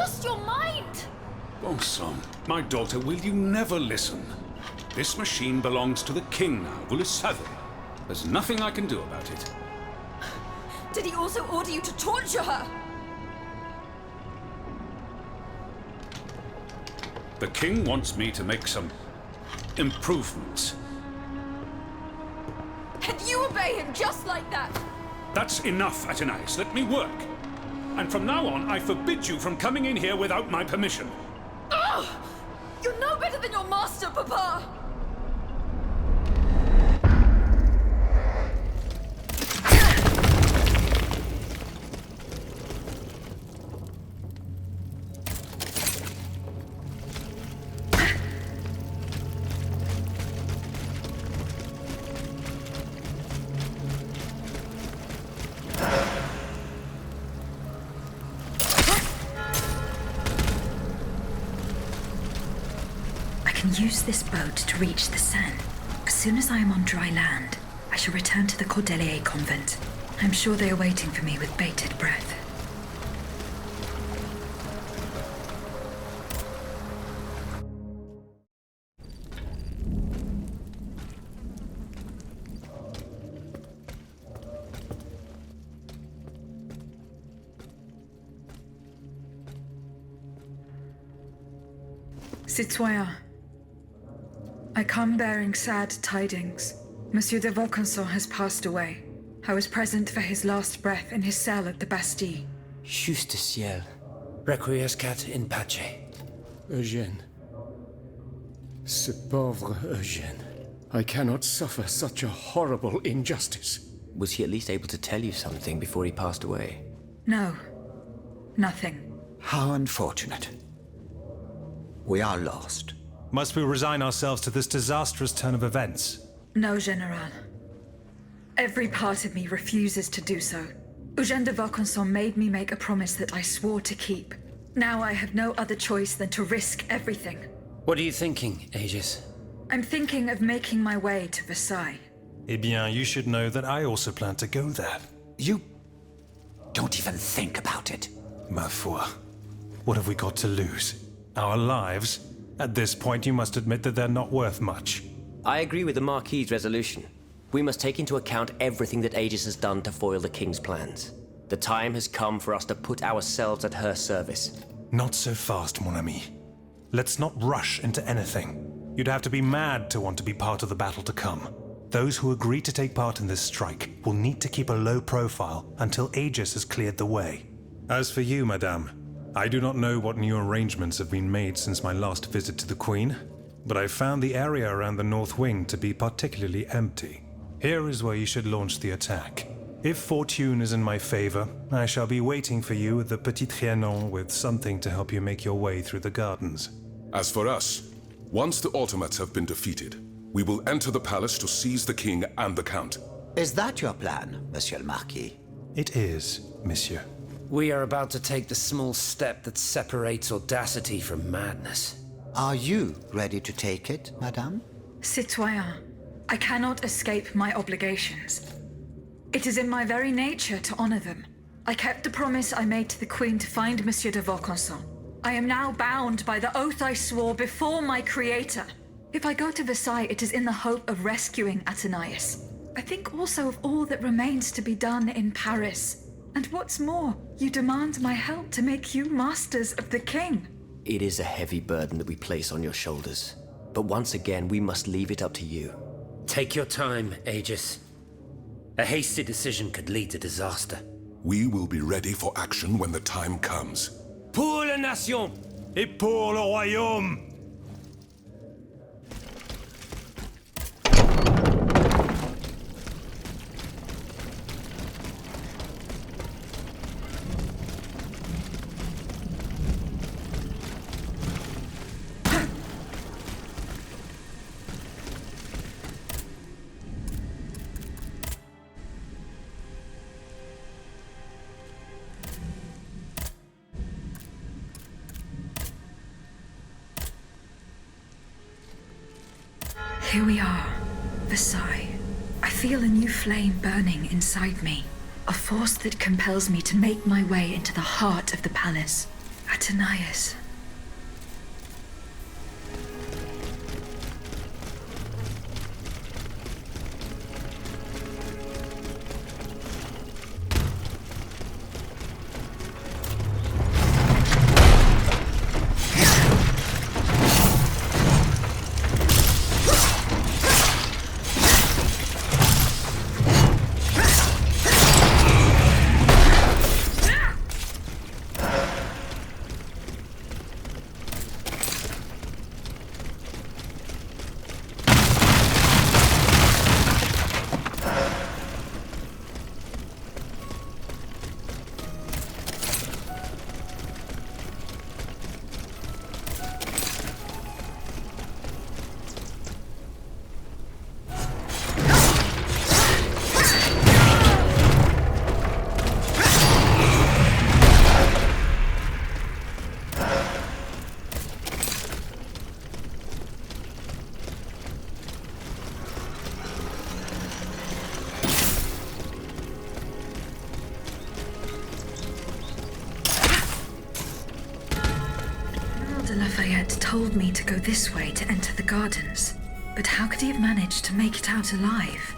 lost your mind! Bon sang, my daughter, will you never listen? This machine belongs to the king now, vous le savez. There's nothing I can do about it. Did he also order you to torture her? The king wants me to make some improvements. And you obey him just like that? That's enough, Athenais. Let me work. And from now on, I forbid you from coming in here without my permission. Ugh! You're no better than your master, Papa! Use this boat to reach the Seine. As soon as I am on dry land, I shall return to the Cordelier convent. I'm sure they are waiting for me with bated breath. Citoyen, I come bearing sad tidings. Monsieur de Vaucanson has passed away. I was present for his last breath in his cell at the Bastille. Juste ciel. Requiescat in pace. Eugène. Ce pauvre Eugène. I cannot suffer such a horrible injustice. Was he at least able to tell you something before he passed away? No. Nothing. How unfortunate. We are lost. Must we resign ourselves to this disastrous turn of events? No, General. Every part of me refuses to do so. Eugène de Vaucanson made me make a promise that I swore to keep. Now I have no other choice than to risk everything. What are you thinking, Aegis? I'm thinking of making my way to Versailles. Eh bien, you should know that I also plan to go there. You don't even think about it. Ma foi. What have we got to lose? Our lives? At this point, you must admit that they're not worth much. I agree with the Marquis's resolution. We must take into account everything that Aegis has done to foil the King's plans. The time has come for us to put ourselves at her service. Not so fast, mon ami. Let's not rush into anything. You'd have to be mad to want to be part of the battle to come. Those who agree to take part in this strike will need to keep a low profile until Aegis has cleared the way. As for you, madame, I do not know what new arrangements have been made since my last visit to the Queen, but I found the area around the North Wing to be particularly empty. Here is where you should launch the attack. If fortune is in my favor, I shall be waiting for you at the Petit Trianon with something to help you make your way through the gardens. As for us, once the automats have been defeated, we will enter the palace to seize the king and the count. Is that your plan, Monsieur le Marquis? It is, monsieur. We are about to take the small step that separates audacity from madness. Are you ready to take it, madame? Citoyen, I cannot escape my obligations. It is in my very nature to honor them. I kept the promise I made to the Queen to find Monsieur de Vaucanson. I am now bound by the oath I swore before my creator. If I go to Versailles, it is in the hope of rescuing Athenais. I think also of all that remains to be done in Paris. And what's more, you demand my help to make you masters of the king. It is a heavy burden that we place on your shoulders. But once again, we must leave it up to you. Take your time, Aegis. A hasty decision could lead to disaster. We will be ready for action when the time comes. Pour la nation! Et pour le royaume! Here we are, Versailles. I feel a new flame burning inside me. A force that compels me to make my way into the heart of the palace. A Athenais. Lafayette told me to go this way to enter the gardens, but how could he have managed to make it out alive?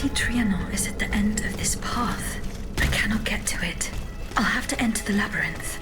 Petit Trianon is at the end of this path. I cannot get to it. I'll have to enter the labyrinth.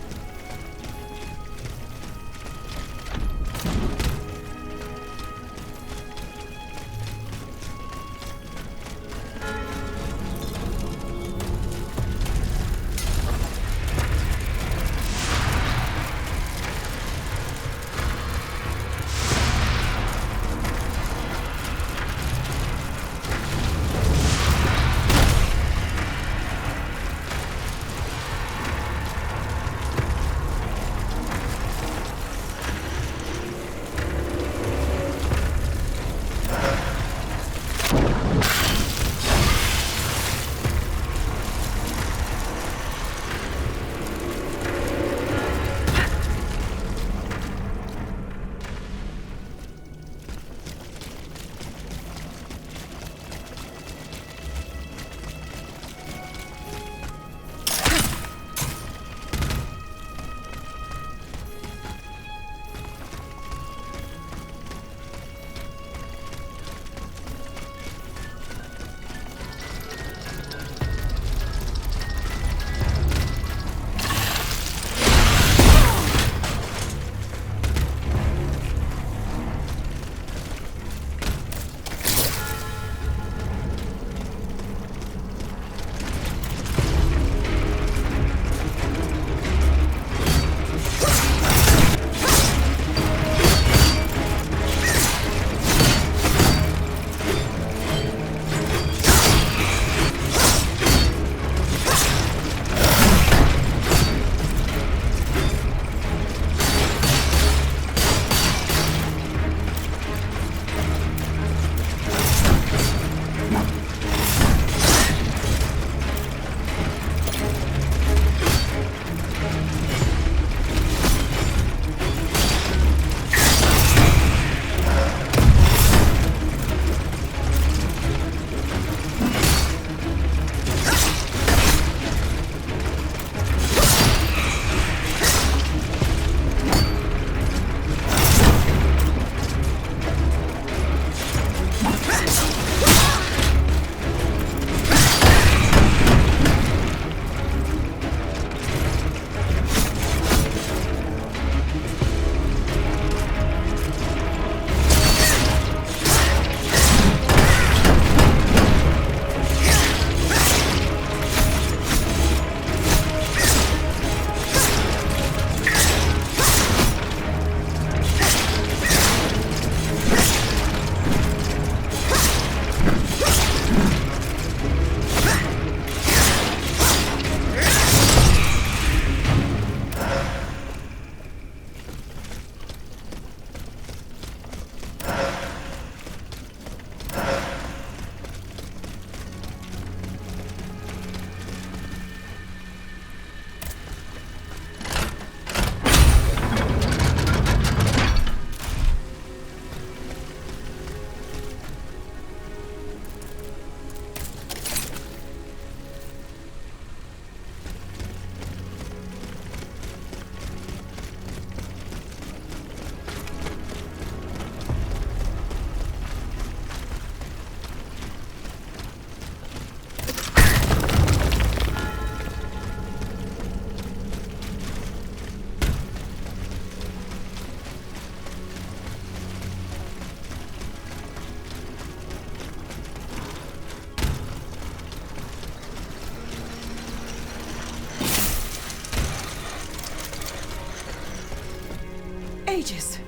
Aegis,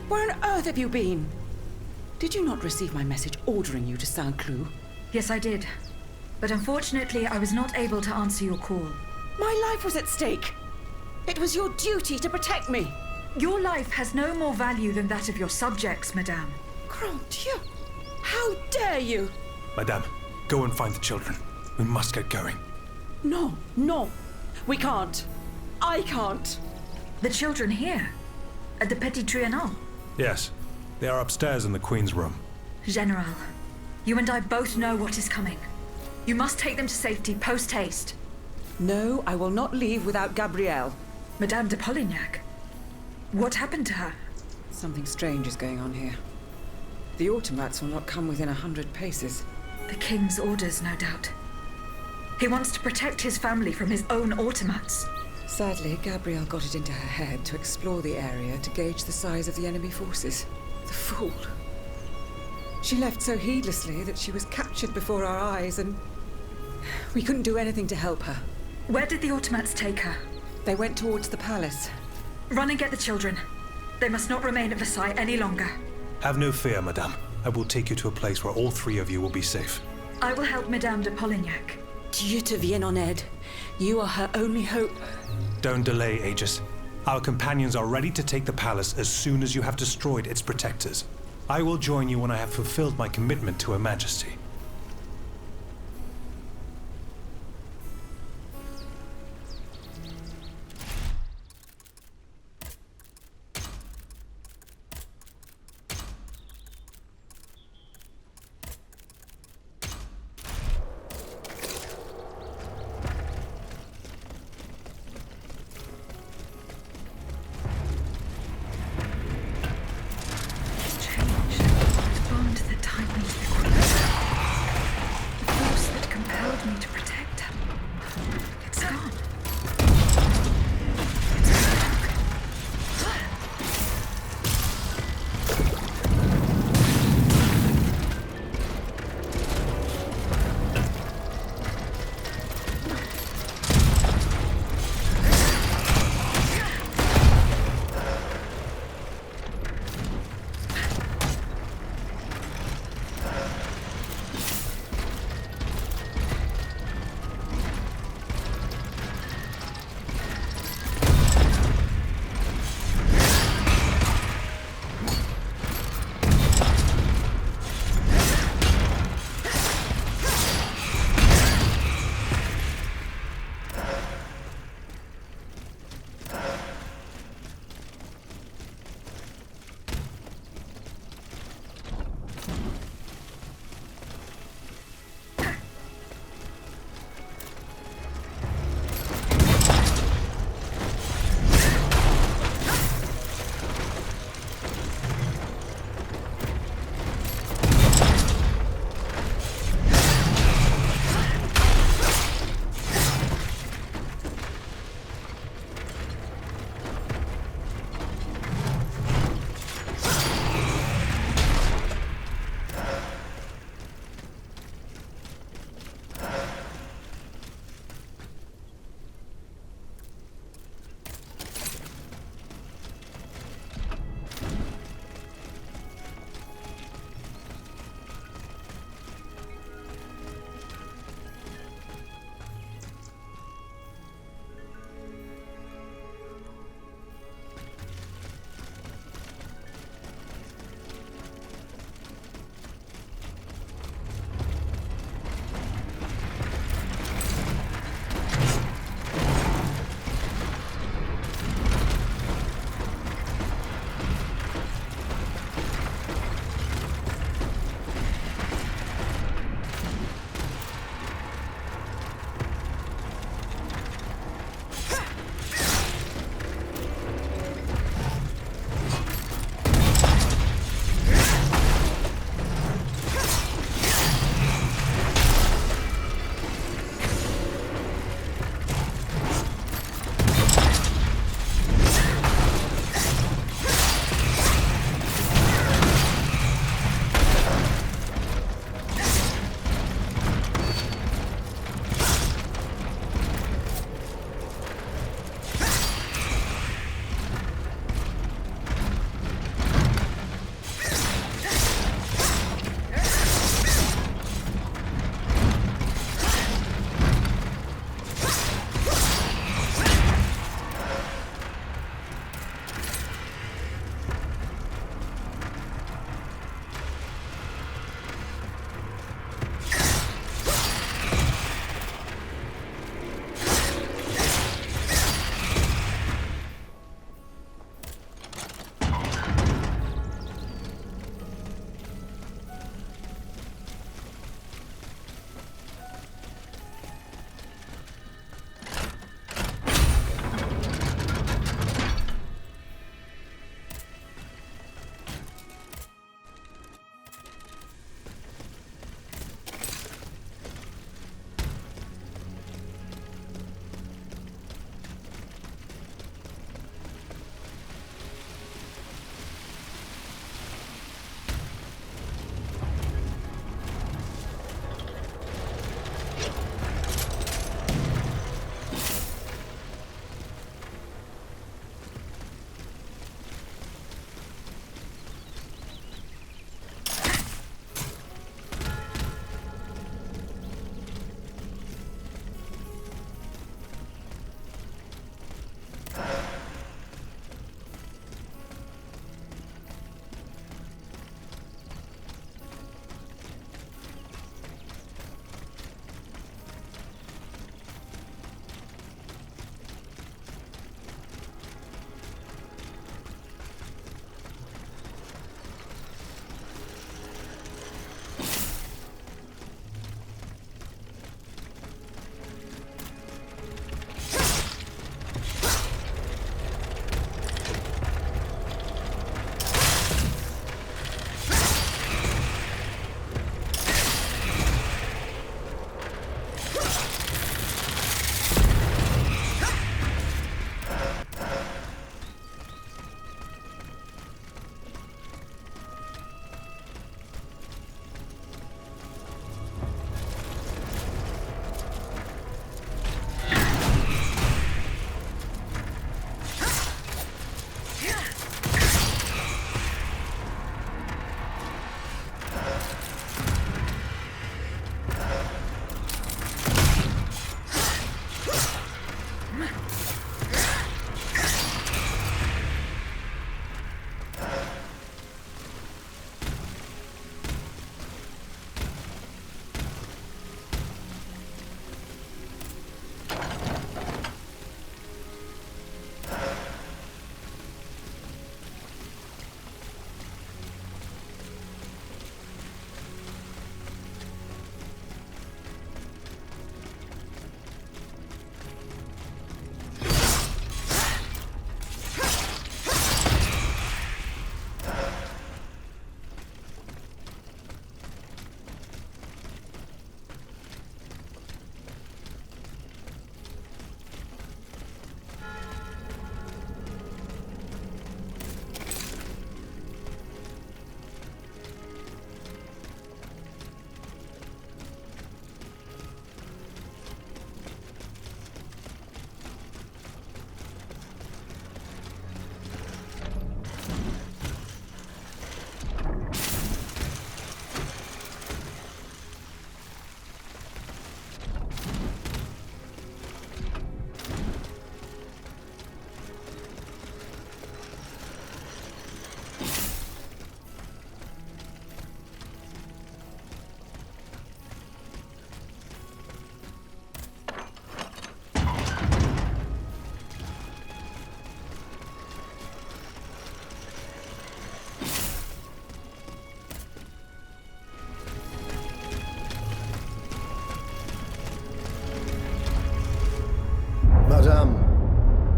where on earth have you been? Did you not receive my message ordering you to Saint-Cloud? Yes, I did. But unfortunately, I was not able to answer your call. My life was at stake. It was your duty to protect me. Your life has no more value than that of your subjects, Madame. Grand Dieu! How dare you! Madame, go and find the children. We must get going. No, no. We can't. I can't. The children here? At the Petit Trianon? Yes. They are upstairs in the Queen's room. General, you and I both know what is coming. You must take them to safety post-haste. No, I will not leave without Gabrielle. Madame de Polignac? What happened to her? Something strange is going on here. The automats will not come within 100 paces. The king's orders, no doubt. He wants to protect his family from his own automats. Sadly, Gabrielle got it into her head to explore the area to gauge the size of the enemy forces. The fool. She left so heedlessly that she was captured before our eyes, and we couldn't do anything to help her. Where did the automats take her? They went towards the palace. Run and get the children. They must not remain at Versailles any longer. Have no fear, madame. I will take you to a place where all three of you will be safe. I will help Madame de Polignac. Dieu te vienne en aide. You are her only hope. Don't delay, Aegis. Our companions are ready to take the palace as soon as you have destroyed its protectors. I will join you when I have fulfilled my commitment to Her Majesty.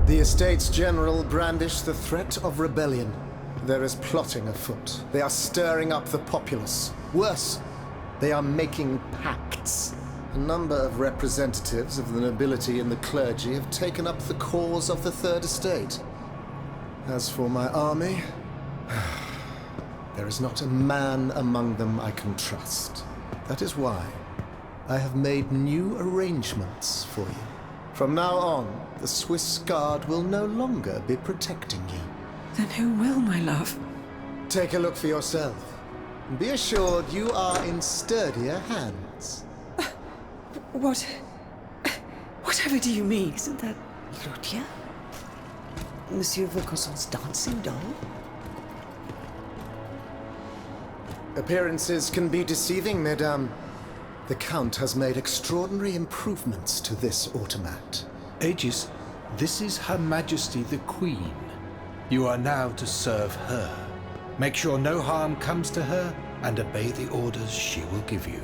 The Estates General brandish the threat of rebellion. There is plotting afoot. They are stirring up the populace. Worse, they are making pacts. A number of representatives of the nobility and the clergy have taken up the cause of the Third Estate. As for my army, there is not a man among them I can trust. That is why I have made new arrangements for you. From now on, the Swiss Guard will no longer be protecting you. Then who will, my love? Take a look for yourself. Be assured you are in sturdier hands. Whatever do you mean? Isn't that Lucia? Monsieur Vaucanson's dancing doll? Appearances can be deceiving, mesdames. The Count has made extraordinary improvements to this automat. Aegis, this is Her Majesty the Queen. You are now to serve her. Make sure no harm comes to her and obey the orders she will give you.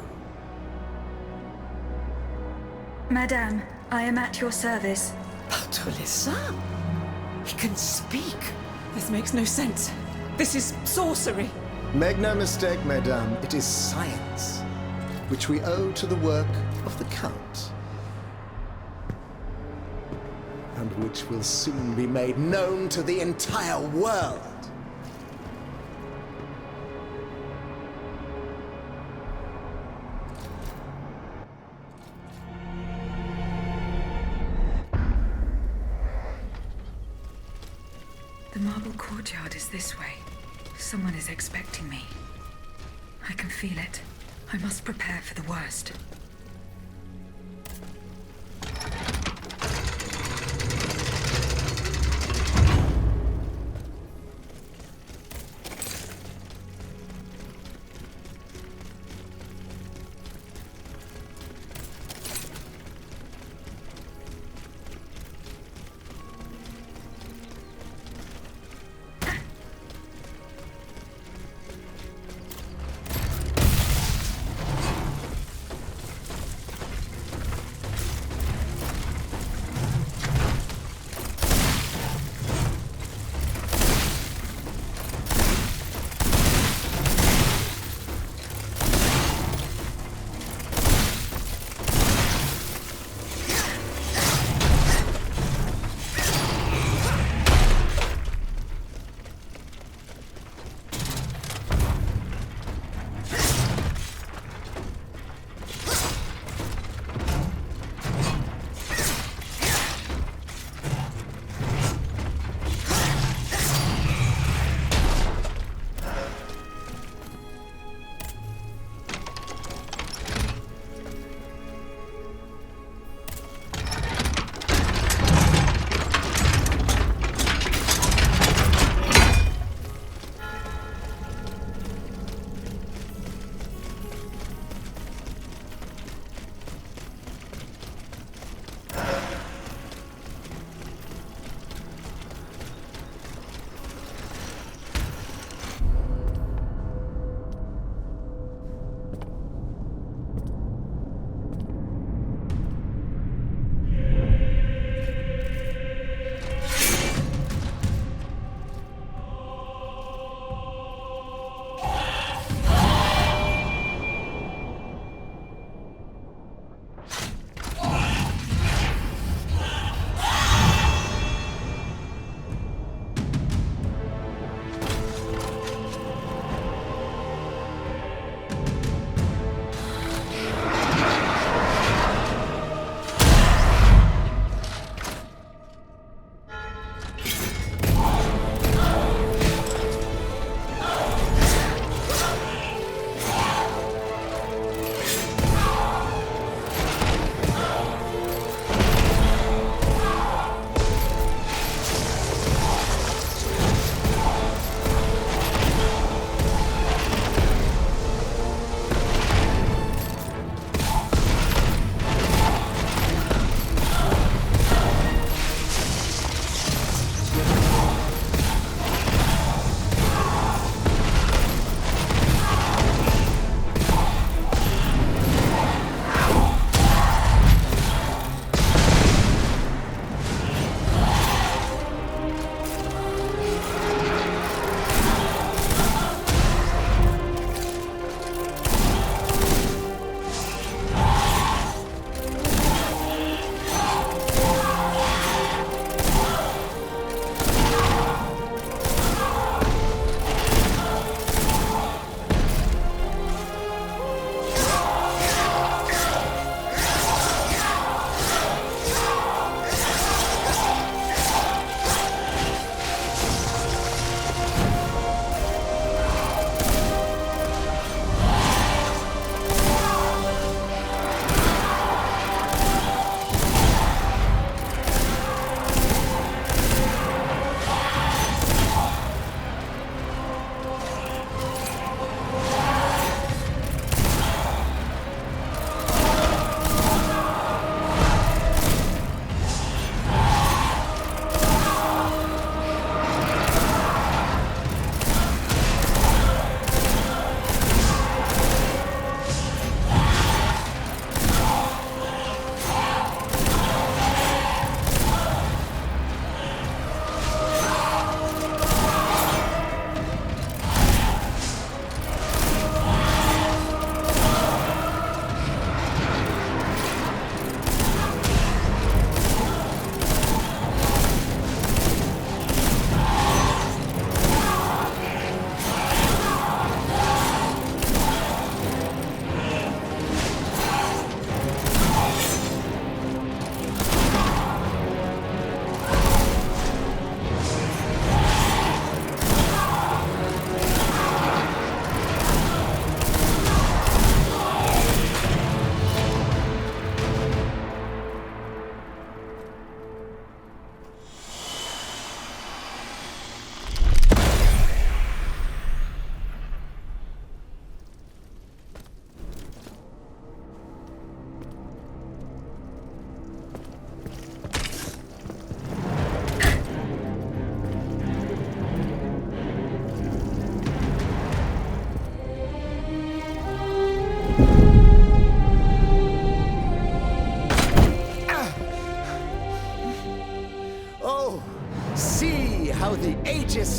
Madame, I am at your service. Bartolessa? He can speak. This makes no sense. This is sorcery. Make no mistake, mesdames, it is science, which we owe to the work of the Count, and which will soon be made known to the entire world. The marble courtyard is this way. Someone is expecting me. I can feel it. I must prepare for the worst.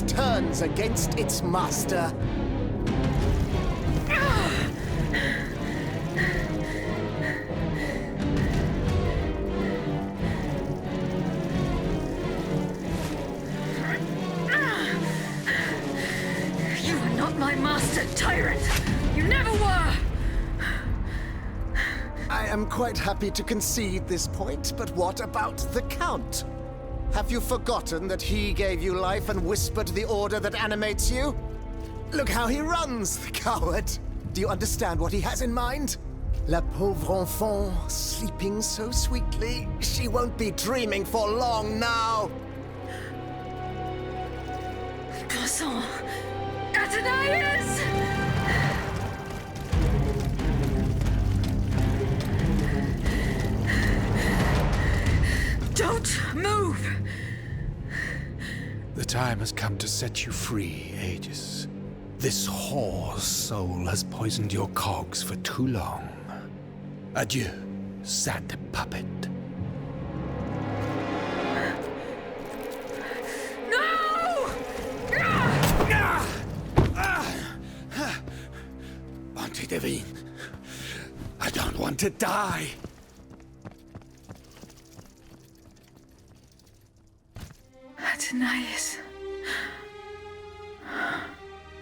world turns against its master. You are not my master, tyrant! You never were! I am quite happy to concede this point, but what about the Count? Have you forgotten that he gave you life and whispered the order that animates you? Look how he runs, the coward! Do you understand what he has in mind? La pauvre enfant, sleeping so sweetly, she won't be dreaming for long now! Croissant! Athenais! Don't move! The time has come to set you free, Aegis. This whore's soul has poisoned your cogs for too long. Adieu, sad puppet. No! Bonté divine, I don't want to die. Athenais.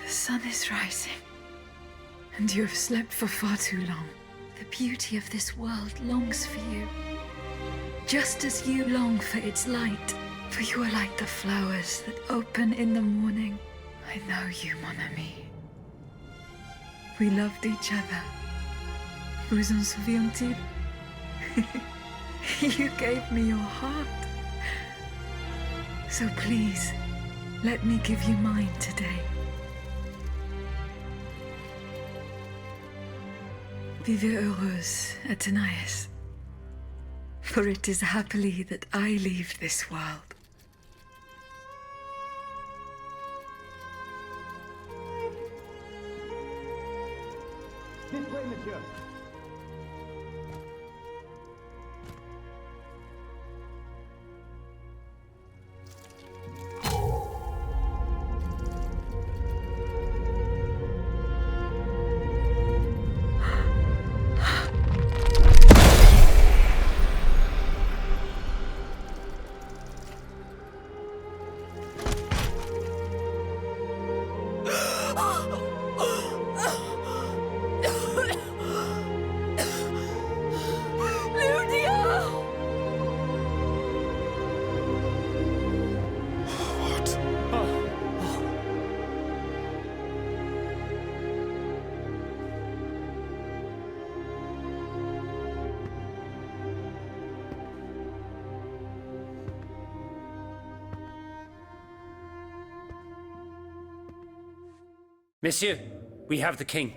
The sun is rising, and you have slept for far too long. The beauty of this world longs for you, just as you long for its light. For you are like the flowers that open in the morning. I know you, mon ami. We loved each other. Vous en souvient-il? You gave me your heart. So please, let me give you mine today. Vivez heureuse, Athenais. For it is happily that I leave this world. This way, monsieur. Monsieur, we have the king.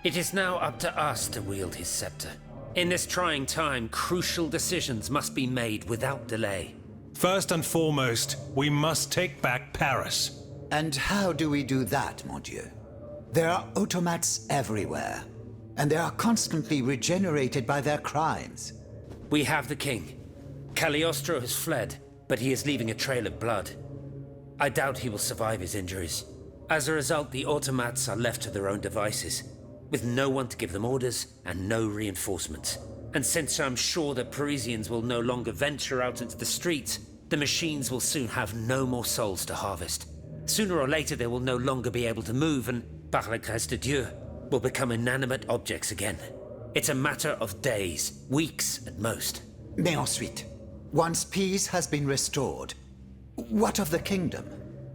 It is now up to us to wield his scepter. In this trying time, crucial decisions must be made without delay. First and foremost, we must take back Paris. And how do we do that, mon Dieu? There are automats everywhere, and they are constantly regenerated by their crimes. We have the king. Cagliostro has fled, but he is leaving a trail of blood. I doubt he will survive his injuries. As a result, the automats are left to their own devices, with no one to give them orders and no reinforcements. And since I'm sure that Parisians will no longer venture out into the streets, the machines will soon have no more souls to harvest. Sooner or later, they will no longer be able to move and, par la grâce de Dieu, will become inanimate objects again. It's a matter of days, weeks at most. Mais ensuite, once peace has been restored, what of the kingdom?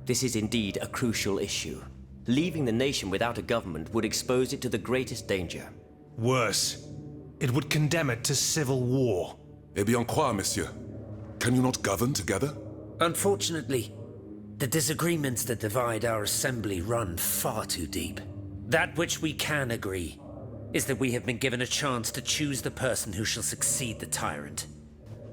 This is indeed a crucial issue. Leaving the nation without a government would expose it to the greatest danger. Worse, it would condemn it to civil war. Eh bien quoi, monsieur? Can you not govern together? Unfortunately, the disagreements that divide our assembly run far too deep. That which we can agree is that we have been given a chance to choose the person who shall succeed the tyrant.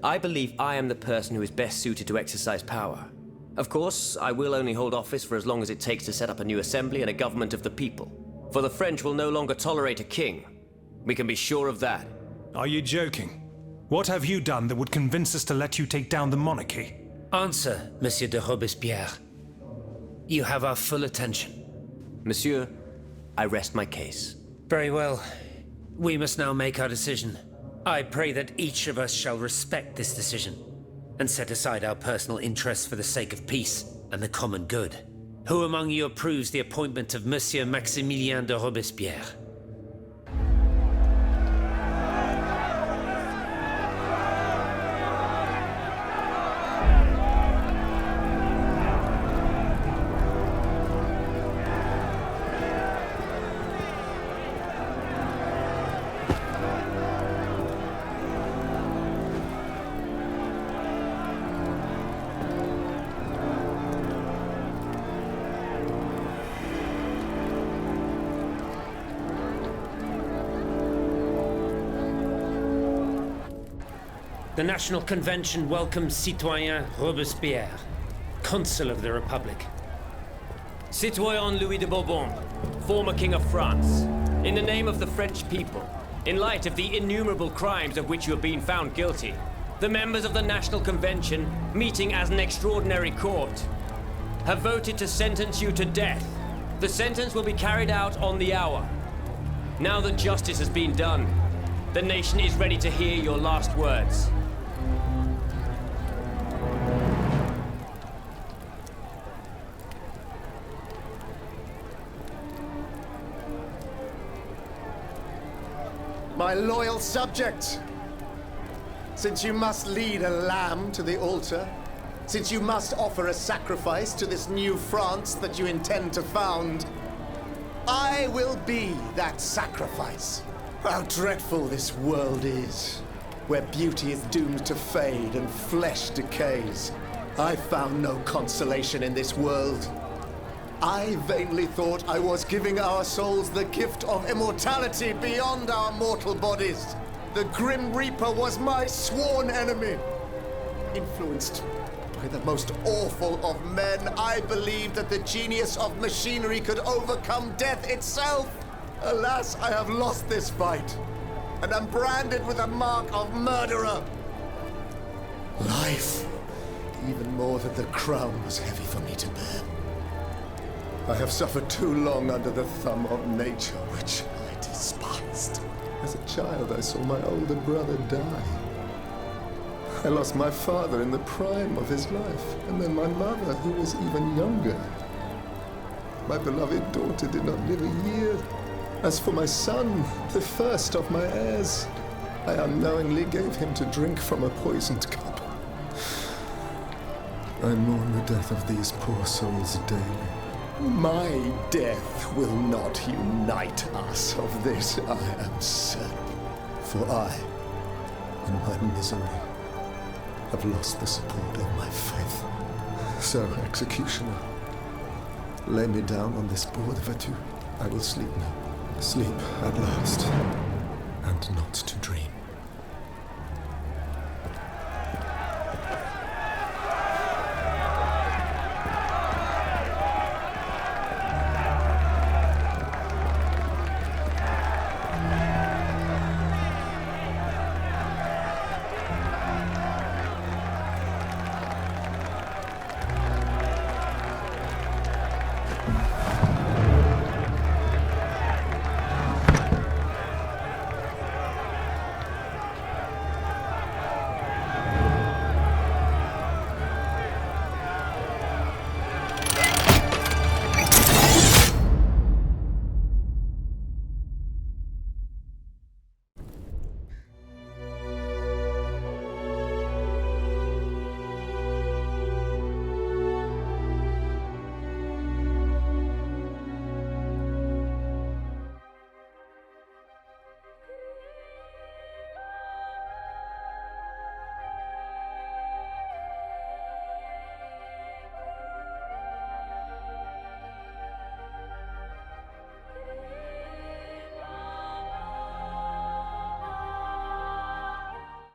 I believe I am the person who is best suited to exercise power. Of course, I will only hold office for as long as it takes to set up a new assembly and a government of the people. For the French will no longer tolerate a king. We can be sure of that. Are you joking? What have you done that would convince us to let you take down the monarchy? Answer, Monsieur de Robespierre. You have our full attention. Monsieur, I rest my case. Very well. We must now make our decision. I pray that each of us shall respect this decision and set aside our personal interests for the sake of peace and the common good. Who among you approves the appointment of Monsieur Maximilien de Robespierre? The National Convention welcomes Citoyen Robespierre, Consul of the Republic. Citoyen Louis de Bourbon, former King of France, in the name of the French people, in light of the innumerable crimes of which you have been found guilty, the members of the National Convention, meeting as an extraordinary court, have voted to sentence you to death. The sentence will be carried out on the hour. Now that justice has been done, the nation is ready to hear your last words. My loyal subject, since you must lead a lamb to the altar, since you must offer a sacrifice to this new France that you intend to found, I will be that sacrifice. How dreadful this world is, where beauty is doomed to fade and flesh decays. I found no consolation in this world. I vainly thought I was giving our souls the gift of immortality beyond our mortal bodies. The Grim Reaper was my sworn enemy. Influenced by the most awful of men, I believed that the genius of machinery could overcome death itself. Alas, I have lost this fight, and am branded with the mark of murderer. Life, even more than the crown, was heavy for me to bear. I have suffered too long under the thumb of nature, which I despised. As a child, I saw my older brother die. I lost my father in the prime of his life, and then my mother, who was even younger. My beloved daughter did not live a year. As for my son, the first of my heirs, I unknowingly gave him to drink from a poisoned cup. I mourn the death of these poor souls daily. My death will not unite us, of this I am certain. For I, in my misery, have lost the support of my faith. So, executioner, lay me down on this board of adieu. I will sleep now. Sleep at last, and not to dream.